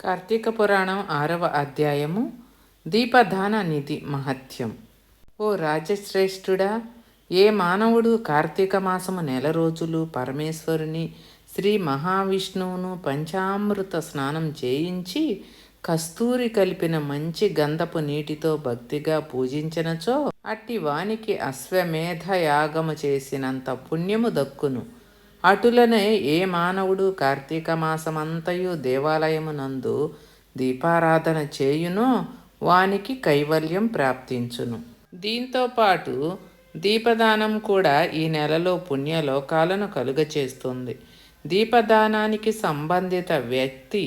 కార్తీక పురాణం 6వ అధ్యాయము దీపదాన నిధి మహత్యం. ఓ రాజశ్రేష్ఠుడా, ఏ మానవుడు కార్తీక మాసము నెల రోజులు పరమేశ్వరుని శ్రీ మహావిష్ణువును పంచామృత స్నానం చేయించి కస్తూరి కలిపిన మంచి గంధపు నీటితో భక్తిగా పూజించినచో అట్టి వానికి అశ్వమేధ యాగము చేసినంత పుణ్యము దక్కును. అటులనే ఏ మానవుడు కార్తీక మాసమంతయు దేవాలయమునందు దీపారాధన చేయునో వానికి కైవల్యం ప్రాప్తించును. దీంతో పాటు దీపదానం కూడా ఈ నెలలో పుణ్యలోకాలను కలుగచేస్తుంది. దీపదానానికి సంబంధిత వ్యక్తి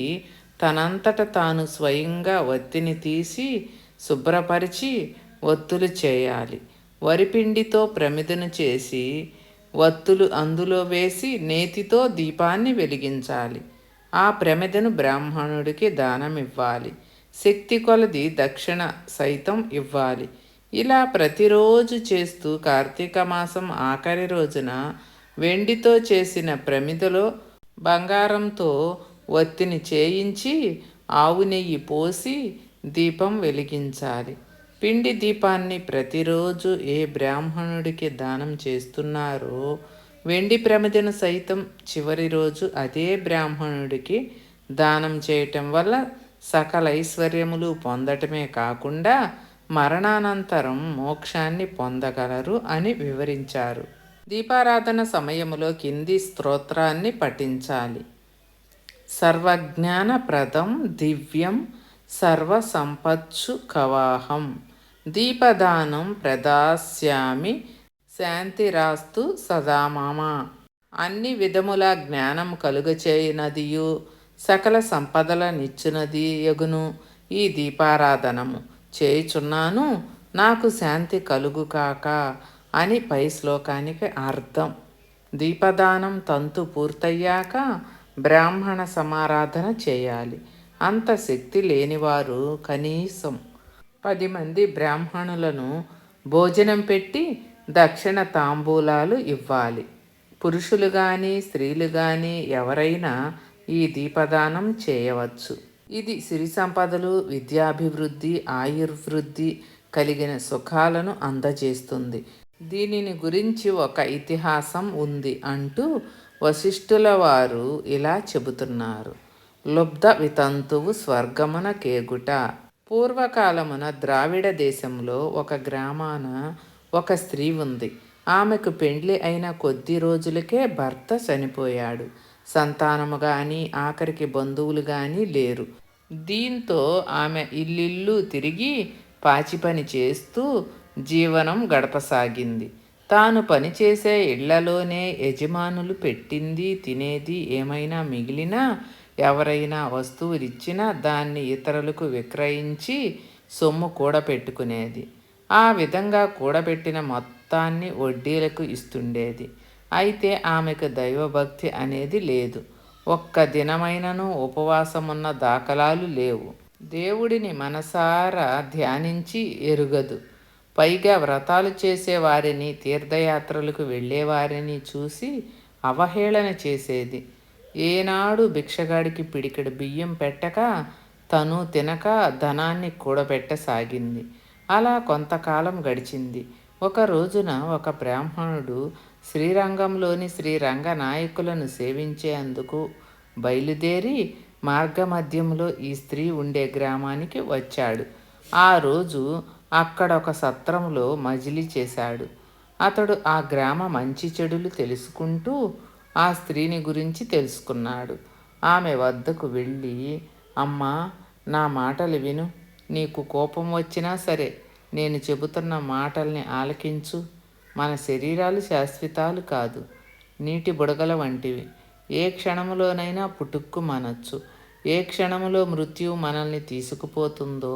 తనంతట తాను స్వయంగా ఒత్తిని తీసి శుభ్రపరిచి ఒత్తులు చేయాలి. వరిపిండితో ప్రమిదను చేసి వత్తులు అందులో వేసి నేతితో దీపాన్ని వెలిగించాలి. ఆ ప్రమిదను బ్రాహ్మణుడికి దానమివ్వాలి. శక్తి కొలది దక్షిణ సైతం ఇవ్వాలి. ఇలా ప్రతిరోజు చేస్తూ కార్తీక మాసం ఆఖరి రోజున వెండితో చేసిన ప్రమిదలో బంగారంతో ఒత్తిని చేయించి ఆవు నెయ్యి పోసి దీపం వెలిగించాలి. పిండి దీపాన్ని ప్రతిరోజు ఏ బ్రాహ్మణుడికి దానం చేస్తున్నారో వెండి ప్రమిదను సైతం చివరి రోజు అదే బ్రాహ్మణుడికి దానం చేయటం వల్ల సకల ఐశ్వర్యములు పొందటమే కాకుండా మరణానంతరం మోక్షాన్ని పొందగలరు అని వివరించారు. దీపారాధన సమయములో కింది స్తోత్రాన్ని పఠించాలి. సర్వజ్ఞానప్రదం దివ్యం సర్వసంపత్సు కవాహం దీపదానం ప్రదాస్యామి శాంతిరాస్తు సదామామ. అన్ని విధముల జ్ఞానం కలుగచేయునదియు సకల సంపదల నిచ్చునది యగును ఈ దీపారాధనము చేయుచున్నాను, నాకు శాంతి కలుగుకాక అని పై శ్లోకానికి అర్థం. దీపదానం తంతు పూర్తయ్యాక బ్రాహ్మణ సమారాధన చేయాలి. అంత శక్తి లేనివారు కనీసం 10 మంది బ్రాహ్మణులను భోజనం పెట్టి దక్షిణ తాంబూలాలు ఇవ్వాలి. పురుషులు కానీ స్త్రీలు కానీ ఎవరైనా ఈ దీపదానం చేయవచ్చు. ఇది సిరి సంపదలు, విద్యాభివృద్ధి, ఆయుర్వృద్ధి కలిగిన సుఖాలను అందజేస్తుంది. దీనిని గురించి ఒక ఇతిహాసం ఉంది అంటూ వశిష్ఠుల వారు ఇలా చెబుతున్నారు. లుబ్ధ వితంతువు స్వర్గమున కేగుట. పూర్వకాలమున ద్రావిడ దేశంలో ఒక గ్రామాన ఒక స్త్రీ ఉంది. ఆమెకు పెండ్లి అయిన కొద్ది రోజులకే భర్త చనిపోయాడు. సంతానము కానీ ఆఖరికి బంధువులు కానీ లేరు. దీంతో ఆమె ఇల్లిల్లు తిరిగి పాచి పని చేస్తూ జీవనం గడపసాగింది. తాను పనిచేసే ఇళ్లలోనే యజమానులు పెట్టింది తినేది ఏమైనా మిగిలినా ఎవరైనా వస్తువులిచ్చినా దాన్ని ఇతరులకు విక్రయించి సొమ్ము కూడబెట్టుకునేది. ఆ విధంగా కూడబెట్టిన మొత్తాన్ని వడ్డీలకు ఇస్తుండేది. అయితే ఆమెకు దైవభక్తి అనేది లేదు. ఒక్క దినమైనను ఉపవాసమున్న దాఖలాలు లేవు. దేవుడిని మనసారా ధ్యానించి ఎరుగదు. పైగా వ్రతాలు చేసేవారిని, తీర్థయాత్రలకు వెళ్ళేవారిని చూసి అవహేళన చేసేది. ఏనాడు భిక్షగాడికి పిడికెడు బియ్యం పెట్టక తను తినక ధనాన్ని కూడబెట్టసాగింది. అలా కొంతకాలం గడిచింది. ఒక రోజున ఒక బ్రాహ్మణుడు శ్రీరంగంలోని శ్రీరంగ నాయకులను సేవించేందుకు బయలుదేరి మార్గమధ్యంలో ఈ స్త్రీ ఉండే గ్రామానికి వచ్చాడు. ఆ రోజు అక్కడ ఒక సత్రంలో మజిలీ చేశాడు. అతడు ఆ గ్రామ మంచి చెడులు తెలుసుకుంటూ ఆ స్త్రీని గురించి తెలుసుకున్నాడు. ఆమె వద్దకు వెళ్ళి, అమ్మా, నా మాటలు విను. నీకు కోపం వచ్చినా సరే నేను చెబుతున్న మాటల్ని ఆలకించు. మన శరీరాలు శాశ్వతాలు కాదు, నీటి బుడగల వంటివి. ఏ క్షణములోనైనా పుట్టుక్కు మనచ్చు. ఏ క్షణములో మృత్యువు మనల్ని తీసుకుపోతుందో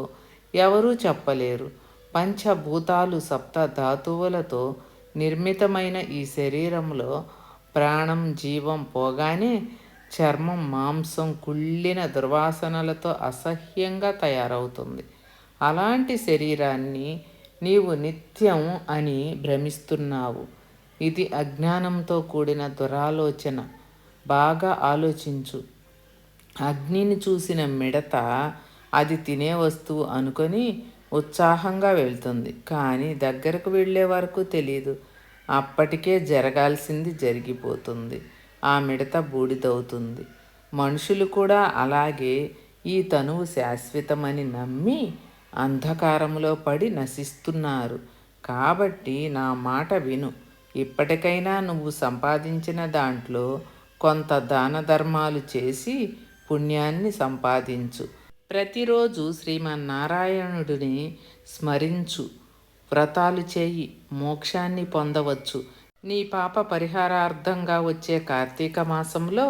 ఎవరూ చెప్పలేరు. పంచభూతాలు సప్త ధాతువులతో నిర్మితమైన ఈ శరీరంలో ప్రాణం జీవం పోగానే చర్మం మాంసం కుళ్ళిన దుర్వాసనలతో అసహ్యంగా తయారవుతుంది. అలాంటి శరీరాన్ని నీవు నిత్యం అని భ్రమిస్తున్నావు. ఇది అజ్ఞానంతో కూడిన దురాలోచన. బాగా ఆలోచించు. అగ్నిని చూసిన మిడత అది తినే వస్తువు అనుకొని ఉత్సాహంగా వెళ్తుంది. కానీ దగ్గరకు వెళ్ళే వరకు తెలీదు. అప్పటికే జరగాల్సింది జరిగిపోతుంది. ఆ మిడత బూడిదవుతుంది. మనుషులు కూడా అలాగే ఈ తనువు శాశ్వతమని నమ్మి అంధకారంలో పడి నశిస్తున్నారు. కాబట్టి నా మాట విను. ఇప్పటికైనా నువ్వు సంపాదించిన దాంట్లో కొంత దాన ధర్మాలు చేసి పుణ్యాన్ని సంపాదించు. ప్రతిరోజు శ్రీమన్నారాయణుడిని స్మరించు, వ్రతాలు చేయి, మోక్షాన్ని పొందవచ్చు. నీ పాప పరిహారార్థంగా వచ్చే కార్తీక మాసంలో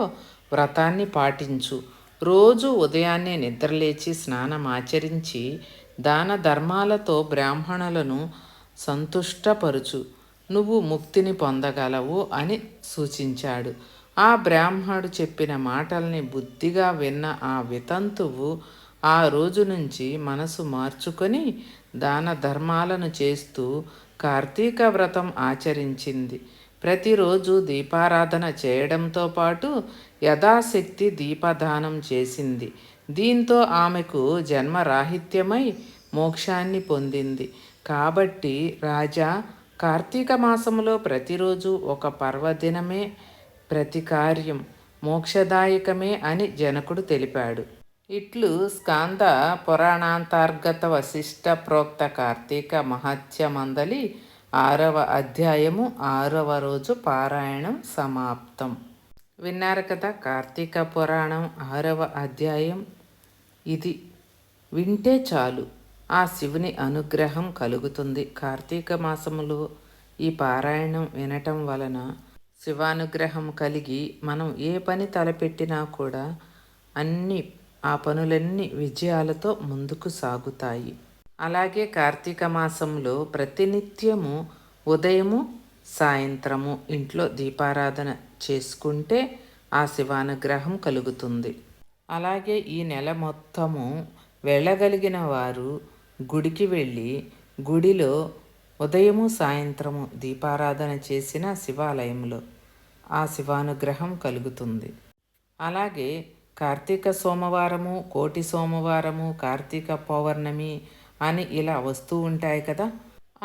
వ్రతాన్ని పాటించు. రోజు ఉదయాన్నే నిద్రలేచి స్నానం ఆచరించి దాన ధర్మాలతో బ్రాహ్మణులను సంతుష్టపరుచు. నువ్వు ముక్తిని పొందగలవు అని సూచించాడు. ఆ బ్రాహ్మణుడు చెప్పిన మాటల్ని బుద్ధిగా విన్న ఆ వితంతువు ఆ రోజు నుంచి మనసు మార్చుకొని దాన ధర్మాలను చేస్తూ కార్తీక వ్రతం ఆచరించింది. ప్రతిరోజు దీపారాధన చేయడంతో పాటు యథాశక్తి దీపదానం చేసింది. దీంతో ఆమెకు జన్మరాహిత్యమై మోక్షాన్ని పొందింది. కాబట్టి రాజా, కార్తీక మాసంలో ప్రతిరోజు ఒక పర్వదినమే ప్రతి కార్యం మోక్షదాయకమే అని జనకుడు తెలిపాడు. ఇట్లు స్కాంద పురాణాంతర్గత వశిష్ట ప్రోక్త కార్తీక మహత్యమందలి 6వ అధ్యాయము 6వ రోజు పారాయణం సమాప్తం. విన్నారు కదా, కార్తీక పురాణం 6వ అధ్యాయం. ఇది వింటే చాలు ఆ శివుని అనుగ్రహం కలుగుతుంది. కార్తీక మాసములో ఈ పారాయణం వినటం వలన శివానుగ్రహం కలిగి మనం ఏ పని తలపెట్టినా కూడా ఆ పనులన్నీ విజయాలతో ముందుకు సాగుతాయి. అలాగే కార్తీక మాసంలో ప్రతినిత్యము ఉదయము సాయంత్రము ఇంట్లో దీపారాధన చేసుకుంటే ఆ శివానుగ్రహం కలుగుతుంది. అలాగే ఈ నెల మొత్తము వెళ్ళగలిగిన వారు గుడికి వెళ్ళి గుడిలో ఉదయము సాయంత్రము దీపారాధన చేసిన శివాలయంలో ఆ శివానుగ్రహం కలుగుతుంది. అలాగే కార్తీక సోమవారము, కోటి సోమవారము, కార్తీక పౌర్ణమి అని ఇలా వస్తూ ఉంటాయి కదా.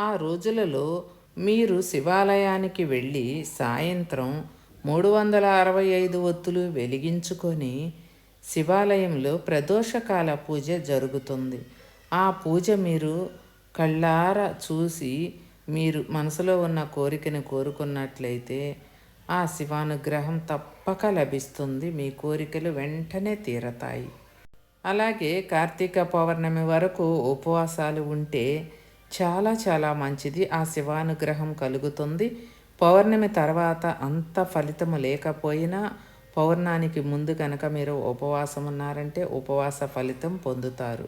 ఆ రోజులలో మీరు శివాలయానికి వెళ్ళి సాయంత్రం 365 ఒత్తులు వెలిగించుకొని శివాలయంలో ప్రదోషకాల పూజ జరుగుతుంది. ఆ పూజ మీరు కళ్ళారా చూసి మీరు మనసులో ఉన్న కోరికను కోరుకున్నట్లయితే ఆ శివానుగ్రహం తప్పక లభిస్తుంది. మీ కోరికలు వెంటనే తీరతాయి. అలాగే కార్తీక పౌర్ణమి వరకు ఉపవాసాలు ఉంటే చాలా చాలా మంచిది. ఆ శివానుగ్రహం కలుగుతుంది. పౌర్ణమి తర్వాత అంత ఫలితము లేకపోయినా పౌర్ణానికి ముందు కనుక మీరు ఉపవాసం ఉన్నారంటే ఉపవాస ఫలితం పొందుతారు.